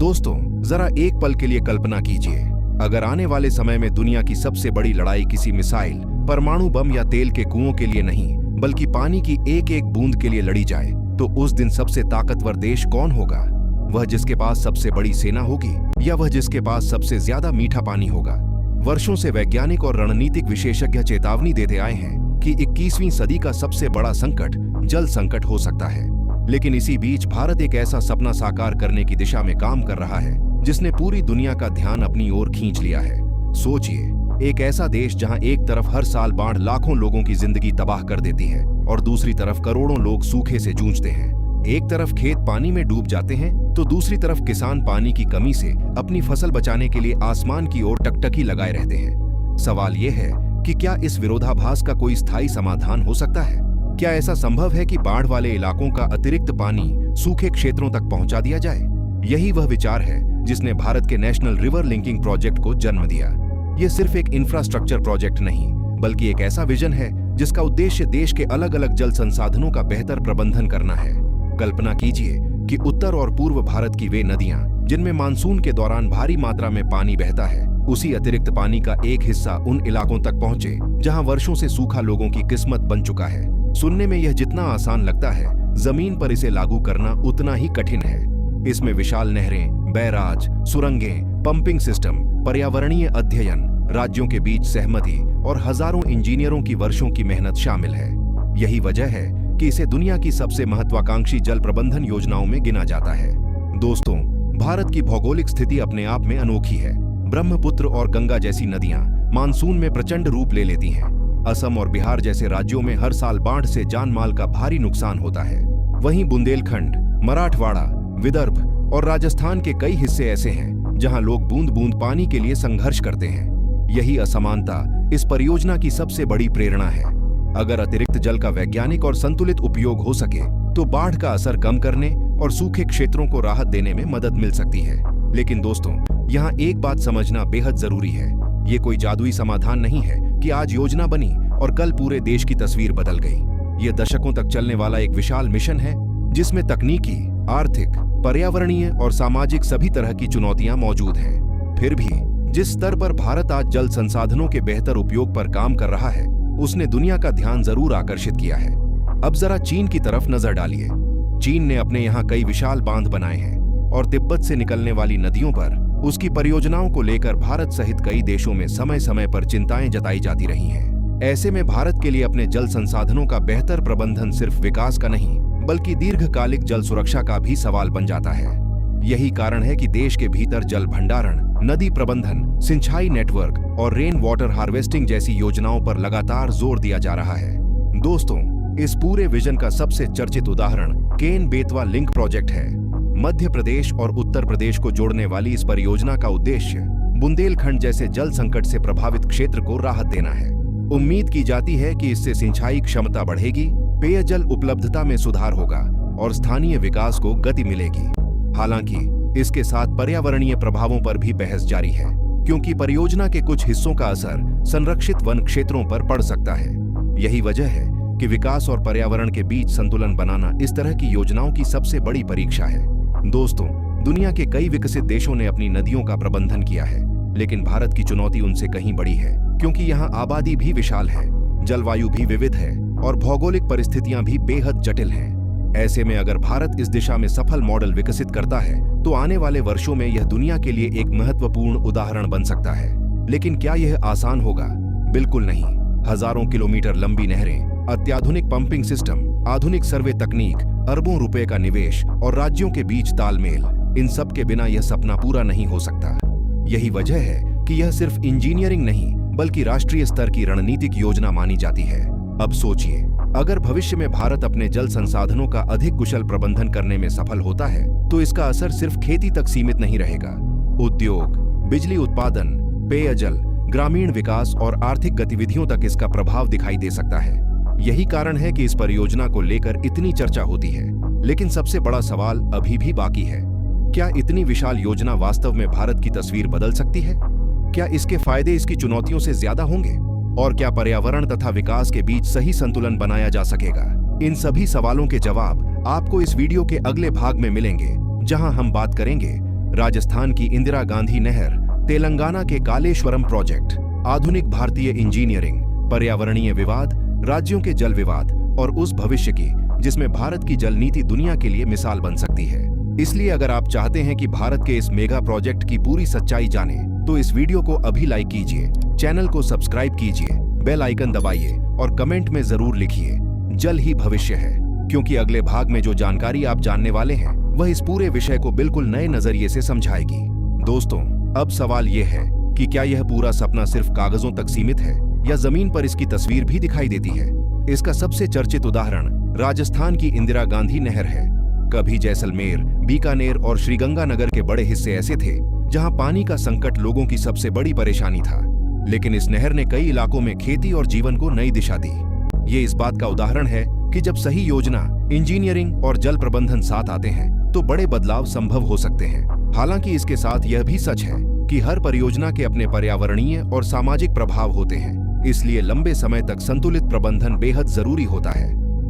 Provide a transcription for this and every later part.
दोस्तों, जरा एक पल के लिए कल्पना कीजिए, अगर आने वाले समय में दुनिया की सबसे बड़ी लड़ाई किसी मिसाइल, परमाणु बम या तेल के कुओं के लिए नहीं, बल्कि पानी की एक एक बूंद के लिए लड़ी जाए, तो उस दिन सबसे ताकतवर देश कौन होगा? वह जिसके पास सबसे बड़ी सेना होगी या वह जिसके पास सबसे ज्यादा मीठा पानी होगा? वर्षों से वैज्ञानिक और रणनीतिक विशेषज्ञ चेतावनी देते आए हैं कि 21वीं सदी का सबसे बड़ा संकट जल संकट हो सकता है। लेकिन इसी बीच भारत एक ऐसा सपना साकार करने की दिशा में काम कर रहा है जिसने पूरी दुनिया का ध्यान अपनी ओर खींच लिया है। सोचिए, एक ऐसा देश जहां एक तरफ हर साल बाढ़ लाखों लोगों की जिंदगी तबाह कर देती है और दूसरी तरफ करोड़ों लोग सूखे से जूझते हैं। एक तरफ खेत पानी में डूब जाते हैं तो दूसरी तरफ किसान पानी की कमी से अपनी फसल बचाने के लिए आसमान की ओर टकटकी लगाए रहते हैं। सवाल यह है कि क्या इस विरोधाभास का कोई स्थायी समाधान हो सकता है? क्या ऐसा संभव है कि बाढ़ वाले इलाकों का अतिरिक्त पानी सूखे क्षेत्रों तक पहुंचा दिया जाए? यही वह विचार है जिसने भारत के नेशनल रिवर लिंकिंग प्रोजेक्ट को जन्म दिया। यह सिर्फ एक इंफ्रास्ट्रक्चर प्रोजेक्ट नहीं, बल्कि एक ऐसा विजन है जिसका उद्देश्य देश के अलग अलग जल संसाधनों का बेहतर प्रबंधन करना है। कल्पना कीजिए कि उत्तर और पूर्व भारत की वे नदियां जिनमें मानसून के दौरान भारी मात्रा में पानी बहता है, उसी अतिरिक्त पानी का एक हिस्सा उन इलाकों तक पहुंचे जहां वर्षों से सूखा लोगों की किस्मत बन चुका है। सुनने में यह जितना आसान लगता है, जमीन पर इसे लागू करना उतना ही कठिन है। इसमें विशाल नहरें, बैराज, सुरंगें, पंपिंग सिस्टम, पर्यावरणीय अध्ययन, राज्यों के बीच सहमति और हजारों इंजीनियरों की वर्षों की मेहनत शामिल है। यही वजह है कि इसे दुनिया की सबसे महत्वाकांक्षी जल प्रबंधन योजनाओं में गिना जाता है। दोस्तों, भारत की भौगोलिक स्थिति अपने आप में अनोखी है। ब्रह्मपुत्र और गंगा जैसी नदियां मानसून में प्रचंड रूप ले लेती हैं। असम और बिहार जैसे राज्यों में हर साल बाढ़ से जान माल का भारी नुकसान होता है। वहीं बुंदेलखंड, मराठवाड़ा, विदर्भ और राजस्थान के कई हिस्से ऐसे हैं जहां लोग बूंद बूंद पानी के लिए संघर्ष करते हैं। यही असमानता इस परियोजना की सबसे बड़ी प्रेरणा है। अगर अतिरिक्त जल का वैज्ञानिक और संतुलित उपयोग हो सके तो बाढ़ का असर कम करने और सूखे क्षेत्रों को राहत देने में मदद मिल सकती है। लेकिन दोस्तों, यहाँ एक बात समझना बेहद जरूरी है। ये कोई जादुई समाधान नहीं है कि आज योजना बनी और कल पूरे देश की तस्वीर बदल गई। ये दशकों तक चलने वाला एक विशाल मिशन है जिसमें तकनीकी, आर्थिक, पर्यावरणीय और सामाजिक सभी तरह की चुनौतियां मौजूद हैं। फिर भी जिस स्तर पर भारत आज जल संसाधनों के बेहतर उपयोग पर काम कर रहा है, उसने दुनिया का ध्यान जरूर आकर्षित किया है। अब जरा चीन की तरफ नजर डालिए। चीन ने अपने यहाँ कई विशाल बांध बनाए हैं और तिब्बत से निकलने वाली नदियों पर उसकी परियोजनाओं को लेकर भारत सहित कई देशों में समय समय पर चिंताएं जताई जाती रही हैं। ऐसे में भारत के लिए अपने जल संसाधनों का बेहतर प्रबंधन सिर्फ विकास का नहीं, बल्कि दीर्घकालिक जल सुरक्षा का भी सवाल बन जाता है। यही कारण है कि देश के भीतर जल भंडारण, नदी प्रबंधन, सिंचाई नेटवर्क और रेन वाटर हार्वेस्टिंग जैसी योजनाओं पर लगातार जोर दिया जा रहा है। दोस्तों, इस पूरे विजन का सबसे चर्चित उदाहरण केन बेतवा लिंक प्रोजेक्ट है। मध्य प्रदेश और उत्तर प्रदेश को जोड़ने वाली इस परियोजना का उद्देश्य बुंदेलखंड जैसे जल संकट से प्रभावित क्षेत्र को राहत देना है। उम्मीद की जाती है कि इससे सिंचाई क्षमता बढ़ेगी, पेयजल उपलब्धता में सुधार होगा और स्थानीय विकास को गति मिलेगी। हालांकि इसके साथ पर्यावरणीय प्रभावों पर भी बहस जारी है, क्योंकि परियोजना के कुछ हिस्सों का असर संरक्षित वन क्षेत्रों पर पड़ सकता है। यही वजह है कि विकास और पर्यावरण के बीच संतुलन बनाना इस तरह की योजनाओं की सबसे बड़ी परीक्षा है। दोस्तों, दुनिया के कई विकसित देशों ने अपनी नदियों का प्रबंधन किया है, लेकिन भारत की चुनौती उनसे कहीं बड़ी है, क्योंकि यहाँ आबादी भी विशाल है, जलवायु भी विविध है और भौगोलिक परिस्थितियां भी बेहद जटिल हैं। ऐसे में अगर भारत इस दिशा में सफल मॉडल विकसित करता है तो आने वाले वर्षों में यह दुनिया के लिए एक महत्वपूर्ण उदाहरण बन सकता है। लेकिन क्या यह आसान होगा? बिल्कुल नहीं। हजारों किलोमीटर लंबी नहरें, अत्याधुनिक पंपिंग सिस्टम, आधुनिक सर्वे तकनीक, अरबों रुपए का निवेश और राज्यों के बीच तालमेल, इन सब के बिना यह सपना पूरा नहीं हो सकता। यही वजह है कि यह सिर्फ इंजीनियरिंग नहीं, बल्कि राष्ट्रीय स्तर की रणनीतिक योजना मानी जाती है। अब सोचिए, अगर भविष्य में भारत अपने जल संसाधनों का अधिक कुशल प्रबंधन करने में सफल होता है तो इसका असर सिर्फ खेती तक सीमित नहीं रहेगा। उद्योग, बिजली उत्पादन, पेयजल, ग्रामीण विकास और आर्थिक गतिविधियों तक इसका प्रभाव दिखाई दे सकता है। यही कारण है कि इस परियोजना को लेकर इतनी चर्चा होती है। लेकिन सबसे बड़ा सवाल अभी भी बाकी है। क्या इतनी विशाल योजना वास्तव में भारत की तस्वीर बदल सकती है? क्या इसके फायदे इसकी चुनौतियों से ज्यादा होंगे? और क्या पर्यावरण तथा विकास के बीच सही संतुलन बनाया जा सकेगा? इन सभी सवालों के जवाब आपको इस वीडियो के अगले भाग में मिलेंगे, जहां हम बात करेंगे राजस्थान की इंदिरा गांधी नहर, तेलंगाना के कालेश्वरम प्रोजेक्ट, आधुनिक भारतीय इंजीनियरिंग, पर्यावरणीय विवाद, राज्यों के जल विवाद और उस भविष्य की जिसमें भारत की जल नीति दुनिया के लिए मिसाल बन सकती है। इसलिए अगर आप चाहते हैं कि भारत के इस मेगा प्रोजेक्ट की पूरी सच्चाई जाने, तो इस वीडियो को अभी लाइक कीजिए, चैनल को सब्सक्राइब कीजिए, बेल आइकन दबाइए और कमेंट में जरूर लिखिए जल ही भविष्य है, क्योंकि अगले भाग में जो जानकारी आप जानने वाले हैं वह इस पूरे विषय को बिल्कुल नए नजरिए से समझाएगी। दोस्तों, अब सवाल यह है कि क्या यह पूरा सपना सिर्फ कागजों तक सीमित है या जमीन पर इसकी तस्वीर भी दिखाई देती है। इसका सबसे चर्चित उदाहरण राजस्थान की इंदिरा गांधी नहर है। कभी जैसलमेर, बीकानेर और श्रीगंगानगर के बड़े हिस्से ऐसे थे जहां पानी का संकट लोगों की सबसे बड़ी परेशानी था, लेकिन इस नहर ने कई इलाकों में खेती और जीवन को नई दिशा दी। ये इस बात का उदाहरण है कि जब सही योजना, इंजीनियरिंग और जल प्रबंधन साथ आते हैं तो बड़े बदलाव संभव हो सकते हैं। हालांकि इसके साथ यह भी सच है कि हर परियोजना के अपने पर्यावरणीय और सामाजिक प्रभाव होते हैं, इसलिए लंबे समय तक संतुलित प्रबंधन बेहद जरूरी होता है।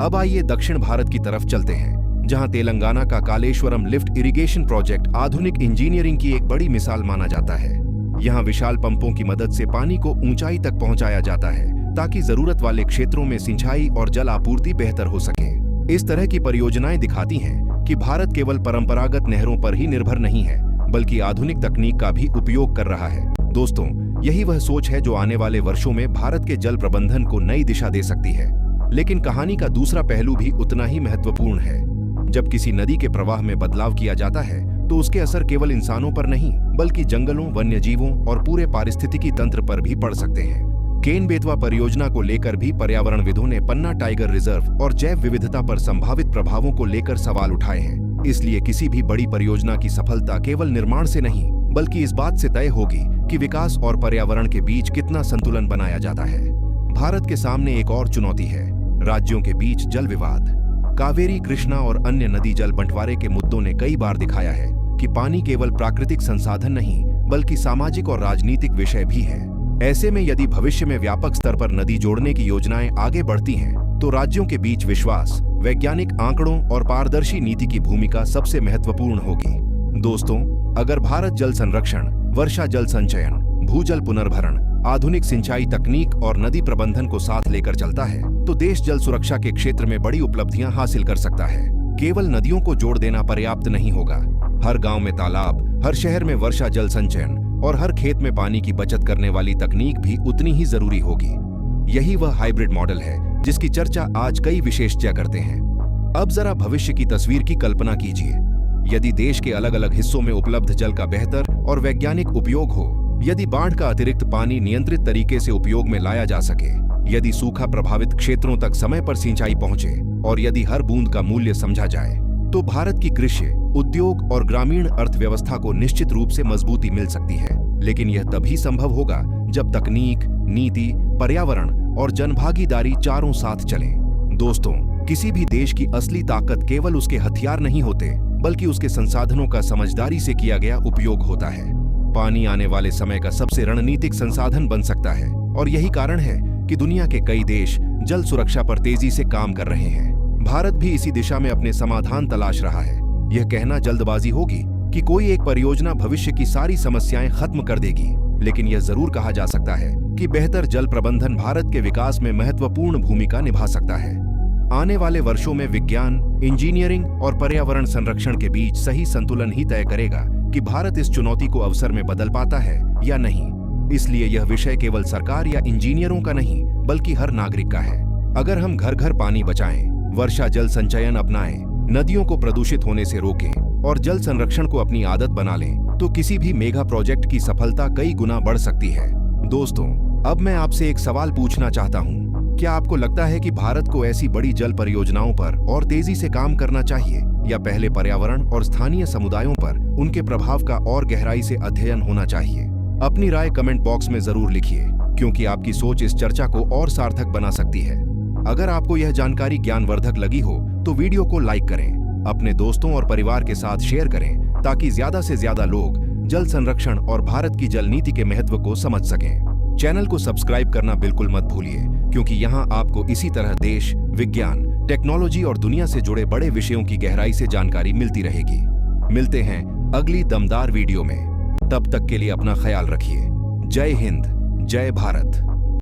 अब आइए दक्षिण भारत की तरफ चलते हैं, जहां तेलंगाना का कालेश्वरम लिफ्ट इरिगेशन प्रोजेक्ट आधुनिक इंजीनियरिंग की एक बड़ी मिसाल माना जाता है। यहाँ विशाल पंपों की मदद से पानी को ऊंचाई तक पहुंचाया जाता है ताकि जरूरत वाले क्षेत्रों में सिंचाई और जल आपूर्ति बेहतर हो सके। इस तरह की परियोजनाएं दिखाती हैं कि भारत केवल परंपरागत नहरों पर ही निर्भर नहीं है, बल्कि आधुनिक तकनीक का भी उपयोग कर रहा है। दोस्तों, यही वह सोच है जो आने वाले वर्षों में भारत के जल प्रबंधन को नई दिशा दे सकती है। लेकिन कहानी का दूसरा पहलू भी उतना ही महत्वपूर्ण है। जब किसी नदी के प्रवाह में बदलाव किया जाता है तो उसके असर केवल इंसानों पर नहीं, बल्कि जंगलों, वन्यजीवों और पूरे पारिस्थितिकी तंत्र पर भी पड़ सकते हैं। केन बेतवा परियोजना को लेकर भी पर्यावरणविदों ने पन्ना टाइगर रिजर्व और जैव विविधता पर संभावित प्रभावों को लेकर सवाल उठाए हैं। इसलिए किसी भी बड़ी परियोजना की सफलता केवल निर्माण से नहीं, बल्कि इस बात से तय होगी कि विकास और पर्यावरण के बीच कितना संतुलन बनाया जाता है। भारत के सामने एक और चुनौती है, राज्यों के बीच जल विवाद। कावेरी, कृष्णा और अन्य नदी जल बंटवारे के मुद्दों ने कई बार दिखाया है कि पानी केवल प्राकृतिक संसाधन नहीं, बल्कि सामाजिक और राजनीतिक विषय भी है। ऐसे में यदि भविष्य में व्यापक स्तर पर नदी जोड़ने की योजनाएं आगे बढ़ती हैं, तो राज्यों के बीच विश्वास, वैज्ञानिक आंकड़ों और पारदर्शी नीति की भूमिका सबसे महत्वपूर्ण होगी। दोस्तों, अगर भारत जल संरक्षण, वर्षा जल संचयन, भूजल पुनर्भरण, आधुनिक सिंचाई तकनीक और नदी प्रबंधन को साथ लेकर चलता है, तो देश जल सुरक्षा के क्षेत्र में बड़ी उपलब्धियां हासिल कर सकता है। केवल नदियों को जोड़ देना पर्याप्त नहीं होगा। हर गांव में तालाब, हर शहर में वर्षा जल संचयन और हर खेत में पानी की बचत करने वाली तकनीक भी उतनी ही जरूरी होगी। यही वह हाइब्रिड मॉडल है जिसकी चर्चा आज कई विशेषज्ञ करते हैं। अब जरा भविष्य की तस्वीर की कल्पना कीजिए। यदि देश के अलग अलग हिस्सों में उपलब्ध जल का बेहतर और वैज्ञानिक उपयोग हो, यदि बाढ़ का अतिरिक्त पानी नियंत्रित तरीके से उपयोग में लाया जा सके, यदि सूखा प्रभावित क्षेत्रों तक समय पर सिंचाई पहुंचे और यदि हर बूंद का मूल्य समझा जाए, तो भारत की कृषि, उद्योग और ग्रामीण अर्थव्यवस्था को निश्चित रूप से मजबूती मिल सकती है। लेकिन यह तभी संभव होगा जब तकनीक, नीति, पर्यावरण और जनभागीदारी चारों साथ चलें। दोस्तों, किसी भी देश की असली ताकत केवल उसके हथियार नहीं होते, बल्कि उसके संसाधनों का समझदारी से किया गया उपयोग होता है। पानी आने वाले समय का सबसे रणनीतिक संसाधन बन सकता है और यही कारण है कि दुनिया के कई देश जल सुरक्षा पर तेजी से काम कर रहे हैं। भारत भी इसी दिशा में अपने समाधान तलाश रहा है। यह कहना जल्दबाजी होगी कि कोई एक परियोजना भविष्य की सारी समस्याएं खत्म कर देगी, लेकिन यह जरूर कहा जा सकता है कि बेहतर जल प्रबंधन भारत के विकास में महत्वपूर्ण भूमिका निभा सकता है। आने वाले वर्षों में विज्ञान, इंजीनियरिंग और पर्यावरण संरक्षण के बीच सही संतुलन ही तय करेगा कि भारत इस चुनौती को अवसर में बदल पाता है या नहीं। इसलिए यह विषय केवल सरकार या इंजीनियरों का नहीं, बल्कि हर नागरिक का है। अगर हम घर घर पानी बचाएं, वर्षा जल संचयन अपनाएं, नदियों को प्रदूषित होने से रोकें और जल संरक्षण को अपनी आदत बना लें, तो किसी भी मेगा प्रोजेक्ट की सफलता कई गुना बढ़ सकती है। दोस्तों, अब मैं आपसे एक सवाल पूछना चाहता हूँ। क्या आपको लगता है कि भारत को ऐसी बड़ी जल परियोजनाओं पर और तेजी से काम करना चाहिए, या पहले पर्यावरण और स्थानीय समुदायों पर उनके प्रभाव का और गहराई से अध्ययन होना चाहिए? अपनी राय कमेंट बॉक्स में जरूर लिखिए, क्योंकि आपकी सोच इस चर्चा को और सार्थक बना सकती है। अगर आपको यह जानकारी ज्ञानवर्धक लगी हो तो वीडियो को लाइक करें, अपने दोस्तों और परिवार के साथ शेयर करें, ताकि ज्यादा से ज्यादा लोग जल संरक्षण और भारत की जल नीति के महत्व को समझ सकें। चैनल को सब्सक्राइब करना बिल्कुल मत भूलिए, क्योंकि यहाँ आपको इसी तरह देश, विज्ञान, टेक्नोलॉजी और दुनिया से जुड़े बड़े विषयों की गहराई से जानकारी मिलती रहेगी। मिलते हैं अगली दमदार वीडियो में। तब तक के लिए अपना ख्याल रखिए। जय हिंद, जय भारत।